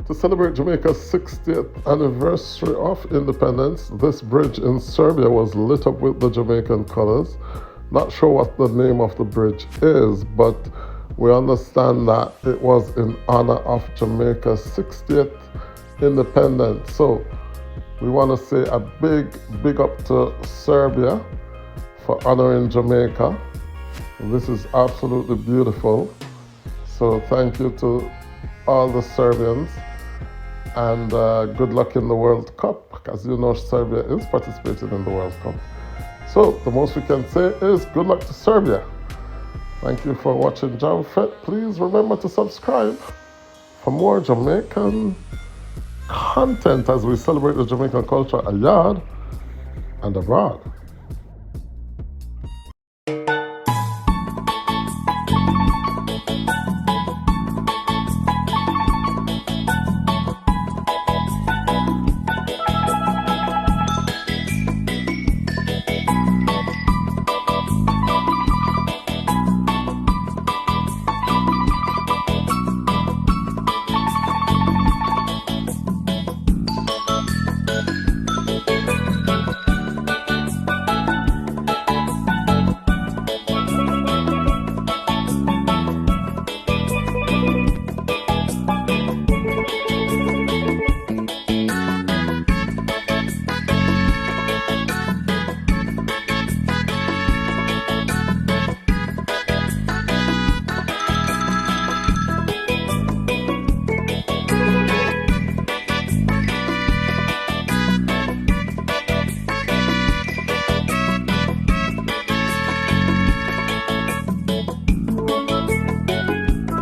To celebrate Jamaica's 60th anniversary of independence, this bridge in Serbia was lit up with the Jamaican colors. Not sure what the name of the bridge is, but we understand that it was in honor of Jamaica's 60th independence. So we want to say a big up to Serbia for honoring Jamaica. This is absolutely beautiful. So thank you to all the Serbians, and good luck in the World Cup. As you know, Serbia is participating in the World Cup. So the most we can say is good luck to Serbia. Thank you for watching JamFet. Please remember to subscribe for more Jamaican content as we celebrate the Jamaican culture abroad and abroad.